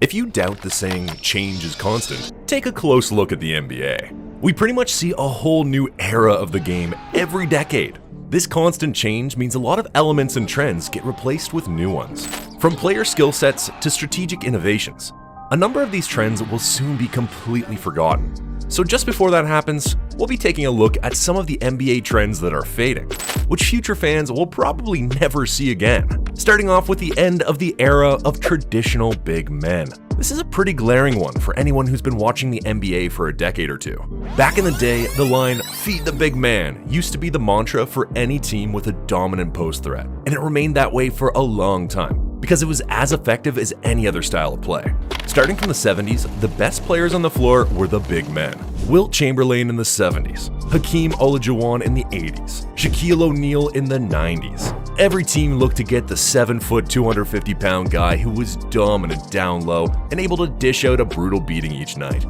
If you doubt the saying, change is constant, take a close look at the NBA. We pretty much see a whole new era of the game every decade. This constant change means a lot of elements and trends get replaced with new ones. From player skill sets to strategic innovations, a number of these trends will soon be completely forgotten. So just before that happens, we'll be taking a look at some of the NBA trends that are fading, which future fans will probably never see again. Starting off with the end of the era of traditional big men. This is a pretty glaring one for anyone who's been watching the NBA for a decade or two. Back in the day, the line, "feed the big man," used to be the mantra for any team with a dominant post threat, and it remained that way for a long time, because it was as effective as any other style of play. Starting from the 70s, the best players on the floor were the big men. Wilt Chamberlain in the 70s, Hakeem Olajuwon in the 80s, Shaquille O'Neal in the 90s. Every team looked to get the 7-foot, 250-pound guy who was dominant down low and able to dish out a brutal beating each night.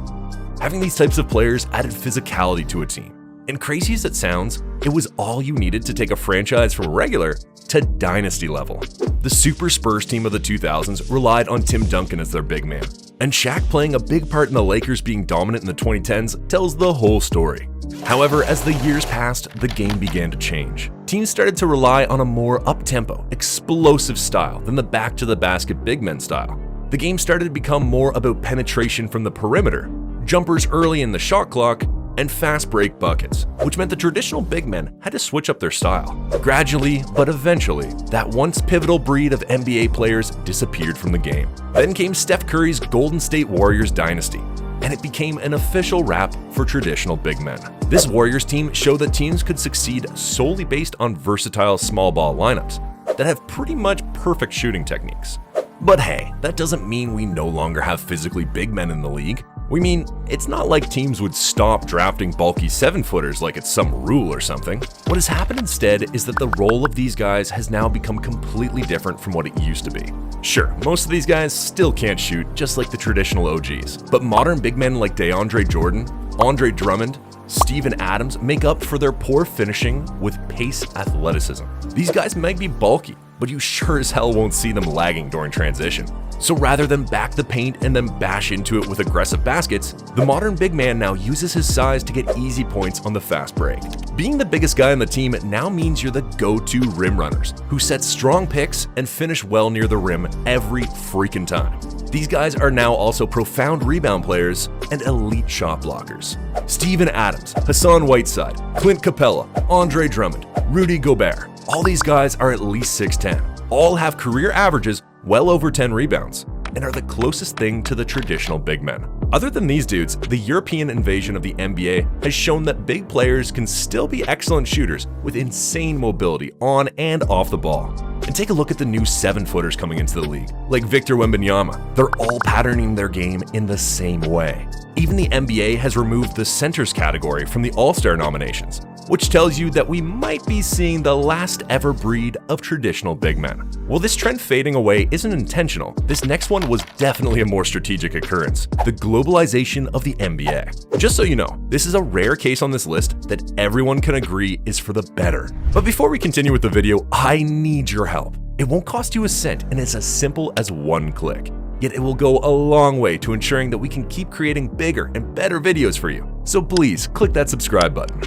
Having these types of players added physicality to a team. And crazy as it sounds, it was all you needed to take a franchise from regular to dynasty level. The Super Spurs team of the 2000s relied on Tim Duncan as their big man, and Shaq playing a big part in the Lakers being dominant in the 2010s tells the whole story. However, as the years passed, the game began to change. Teams started to rely on a more up-tempo, explosive style than the back-to-the-basket big men style. The game started to become more about penetration from the perimeter, jumpers early in the shot clock, and fast break buckets, which meant the traditional big men had to switch up their style. Gradually, but eventually, that once pivotal breed of NBA players disappeared from the game. Then came Steph Curry's Golden State Warriors dynasty, and it became an official wrap for traditional big men. This Warriors team showed that teams could succeed solely based on versatile small ball lineups that have pretty much perfect shooting techniques. But hey, that doesn't mean we no longer have physically big men in the league. We mean, it's not like teams would stop drafting bulky 7-footers like it's some rule or something. What has happened instead is that the role of these guys has now become completely different from what it used to be. Sure, most of these guys still can't shoot, just like the traditional OGs, but modern big men like DeAndre Jordan, Andre Drummond, Steven Adams make up for their poor finishing with pace athleticism. These guys might be bulky, but you sure as hell won't see them lagging during transition. So rather than back the paint and then bash into it with aggressive baskets, the modern big man now uses his size to get easy points on the fast break. Being the biggest guy on the team now means you're the go-to rim runners, who set strong picks and finish well near the rim every freaking time. These guys are now also profound rebound players and elite shot blockers. Steven Adams, Hassan Whiteside, Clint Capella, Andre Drummond, Rudy Gobert. All these guys are at least 6'10", all have career averages well over 10 rebounds, and are the closest thing to the traditional big men. Other than these dudes, the European invasion of the NBA has shown that big players can still be excellent shooters with insane mobility on and off the ball. And take a look at the new 7-footers coming into the league, like Victor Wembanyama. They're all patterning their game in the same way. Even the NBA has removed the centers category from the All-Star nominations, which tells you that we might be seeing the last ever breed of traditional big men. While this trend fading away isn't intentional, this next one was definitely a more strategic occurrence: the globalization of the NBA. Just so you know, this is a rare case on this list that everyone can agree is for the better. But before we continue with the video, I need your help. It won't cost you a cent, and it's as simple as one click. Yet it will go a long way to ensuring that we can keep creating bigger and better videos for you. So please click that subscribe button.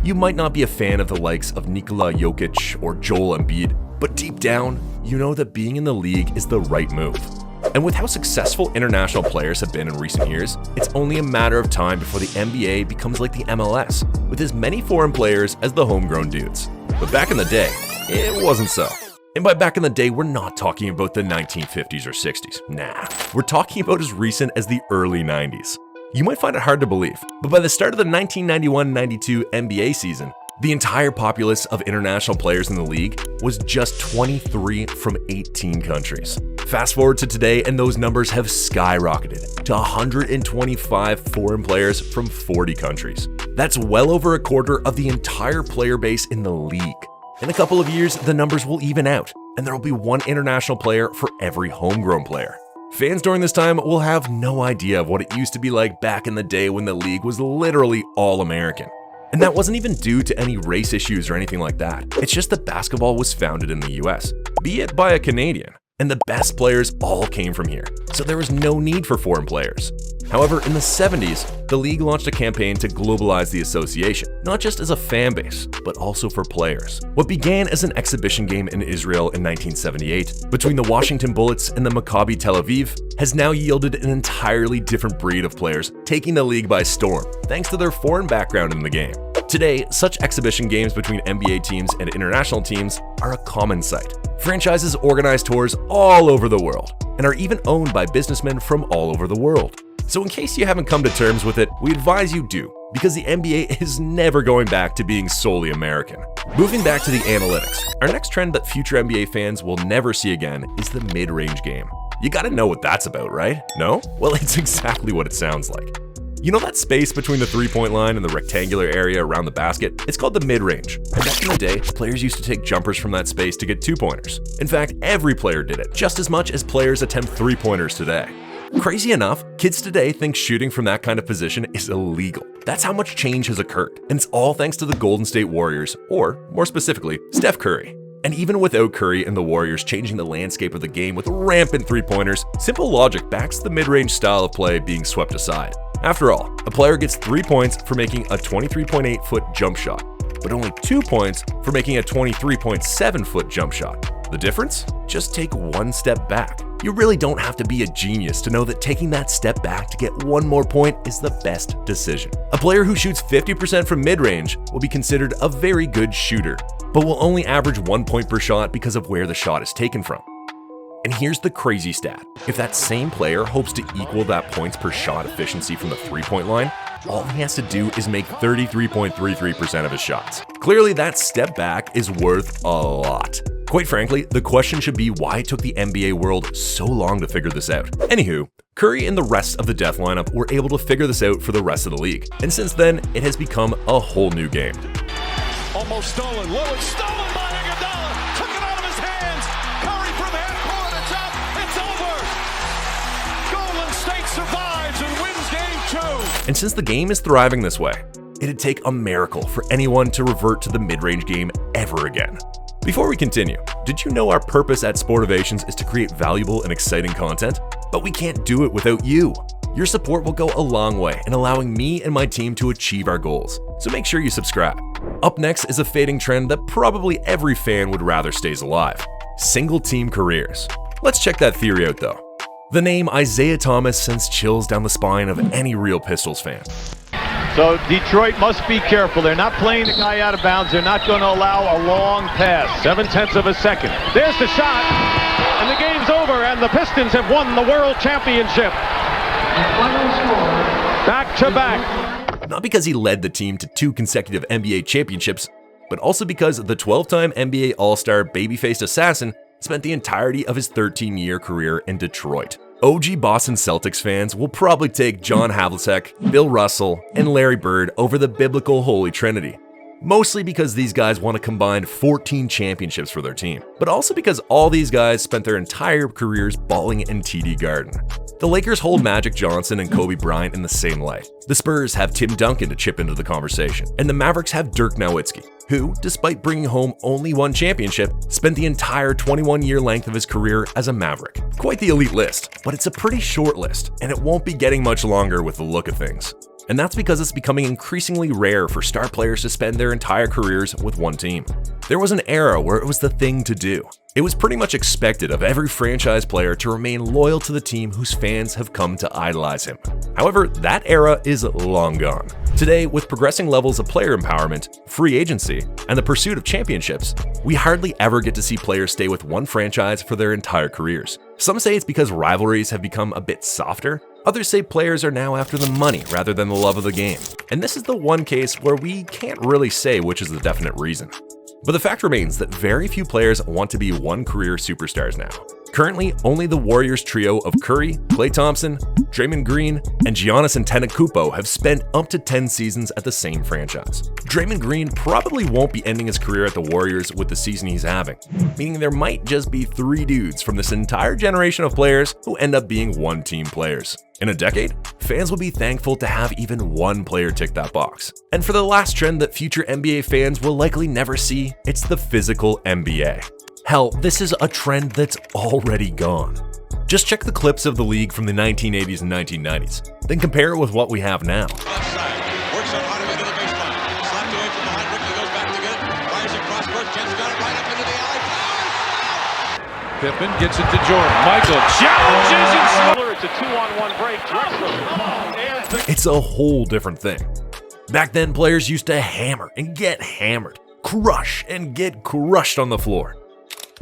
You might not be a fan of the likes of Nikola Jokic or Joel Embiid, but deep down, you know that being in the league is the right move. And with how successful international players have been in recent years, it's only a matter of time before the NBA becomes like the MLS, with as many foreign players as the homegrown dudes. But back in the day, it wasn't so. And by back in the day, we're not talking about the 1950s or 60s. Nah, we're talking about as recent as the early 90s. You might find it hard to believe, but by the start of the 1991-92 NBA season, the entire populace of international players in the league was just 23 from 18 countries. Fast forward to today, and those numbers have skyrocketed to 125 foreign players from 40 countries. That's well over a quarter of the entire player base in the league. In a couple of years, the numbers will even out, and there will be one international player for every homegrown player. Fans during this time will have no idea of what it used to be like back in the day when the league was literally all American. And that wasn't even due to any race issues or anything like that. It's just that basketball was founded in the US, be it by a Canadian. and the best players all came from here, so there was no need for foreign players. However, in the 70s, the league launched a campaign to globalize the association, not just as a fan base, but also for players. What began as an exhibition game in Israel in 1978 between the Washington Bullets and the Maccabi Tel Aviv has now yielded an entirely different breed of players, taking the league by storm, thanks to their foreign background in the game. Today, such exhibition games between NBA teams and international teams are a common sight. Franchises organize tours all over the world, and are even owned by businessmen from all over the world. So in case you haven't come to terms with it, we advise you do, because the NBA is never going back to being solely American. Moving back to the analytics, our next trend that future NBA fans will never see again is the mid-range game. You gotta know what that's about, right? No? Well, it's exactly what it sounds like. You know that space between the three-point line and the rectangular area around the basket? It's called the mid-range. And back in the day, players used to take jumpers from that space to get two-pointers. In fact, every player did it, just as much as players attempt three-pointers today. Crazy enough, kids today think shooting from that kind of position is illegal. That's how much change has occurred, and it's all thanks to the Golden State Warriors, or more specifically, Steph Curry. And even without Curry and the Warriors changing the landscape of the game with rampant three-pointers, simple logic backs the mid-range style of play being swept aside. After all, a player gets 3 points for making a 23.8-foot jump shot, but only 2 points for making a 23.7-foot jump shot. The difference? Just take one step back. You really don't have to be a genius to know that taking that step back to get one more point is the best decision. A player who shoots 50% from mid-range will be considered a very good shooter, but will only average 1 point per shot because of where the shot is taken from. And here's the crazy stat. If that same player hopes to equal that points per shot efficiency from the three-point line, all he has to do is make 33.33% of his shots. Clearly, that step back is worth a lot. Quite frankly, the question should be why it took the NBA world so long to figure this out. Anywho, Curry and the rest of the death lineup were able to figure this out for the rest of the league, and since then, it has become a whole new game. Almost stolen. Lillard stolen by Iguodala. Took it out of his hands. Curry from half-court. It's over. Golden State survives and wins game 2. And since the game is thriving this way, it'd take a miracle for anyone to revert to the mid-range game ever again. Before we continue, did you know our purpose at Sportivations is to create valuable and exciting content? But we can't do it without you. Your support will go a long way in allowing me and my team to achieve our goals, so make sure you subscribe. Up next is a fading trend that probably every fan would rather stays alive: single-team careers. Let's check that theory out though. The name Isaiah Thomas sends chills down the spine of any real Pistols fan. So Detroit must be careful. They're not playing the guy out of bounds. They're not going to allow a long pass. 0.7 of a second. There's the shot, and the game's over, and the Pistons have won the World Championship. Back to back. Not because he led the team to 2 consecutive NBA championships, but also because the 12-time NBA All-Star baby-faced assassin spent the entirety of his 13-year career in Detroit. OG Boston Celtics fans will probably take John Havlicek, Bill Russell, and Larry Bird over the biblical Holy Trinity. Mostly because these guys won a combined 14 championships for their team, but also because all these guys spent their entire careers balling in TD Garden. The Lakers hold Magic Johnson and Kobe Bryant in the same light. The Spurs have Tim Duncan to chip into the conversation, and the Mavericks have Dirk Nowitzki, who, despite bringing home only 1 championship, spent the entire 21-year length of his career as a Maverick. Quite the elite list, but it's a pretty short list, and it won't be getting much longer with the look of things. And that's because it's becoming increasingly rare for star players to spend their entire careers with one team. There was an era where it was the thing to do. It was pretty much expected of every franchise player to remain loyal to the team whose fans have come to idolize him. However, that era is long gone. Today, with progressing levels of player empowerment, free agency, and the pursuit of championships, we hardly ever get to see players stay with one franchise for their entire careers. Some say it's because rivalries have become a bit softer. Others say players are now after the money rather than the love of the game. And this is the one case where we can't really say which is the definite reason. But the fact remains that very few players want to be one career superstars now. Currently, only the Warriors trio of Curry, Klay Thompson, Draymond Green, and Giannis Antetokounmpo have spent up to 10 seasons at the same franchise. Draymond Green probably won't be ending his career at the Warriors with the season he's having, meaning there might just be 3 dudes from this entire generation of players who end up being one-team players. In a decade, fans will be thankful to have even one player tick that box. And for the last trend that future NBA fans will likely never see, it's the physical NBA. Hell, this is a trend that's already gone. Just check the clips of the league from the 1980s and 1990s, then compare it with what we have now. Left side, works on Hardaway to the baseline. Slapped away from behind, Ricky goes back to get it. Fires across court, Jets got it right up into the alley. Pippen gets it to Jordan. Michael challenges and Miller, it's a 2-on-1 break. Drexler. It's a whole different thing. Back then, players used to hammer and get hammered, crush and get crushed on the floor.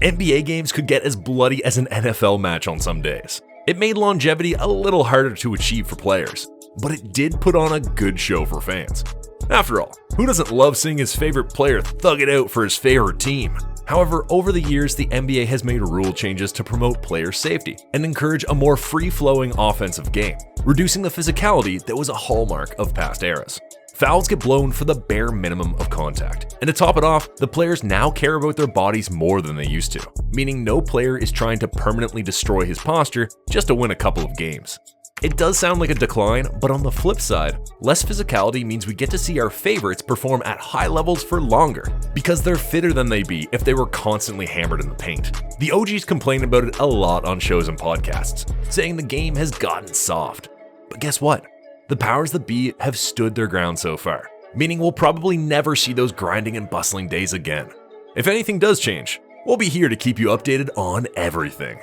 NBA games could get as bloody as an NFL match on some days. It made longevity a little harder to achieve for players, but it did put on a good show for fans. After all, who doesn't love seeing his favorite player thug it out for his favorite team? However, over the years, the NBA has made rule changes to promote player safety and encourage a more free-flowing offensive game, reducing the physicality that was a hallmark of past eras. Fouls get blown for the bare minimum of contact, and to top it off, the players now care about their bodies more than they used to, meaning no player is trying to permanently destroy his posture just to win a couple of games. It does sound like a decline, but on the flip side, less physicality means we get to see our favorites perform at high levels for longer, because they're fitter than they'd be if they were constantly hammered in the paint. The OGs complain about it a lot on shows and podcasts, saying the game has gotten soft. But guess what? The powers that be have stood their ground so far, meaning we'll probably never see those grinding and bustling days again. If anything does change, we'll be here to keep you updated on everything.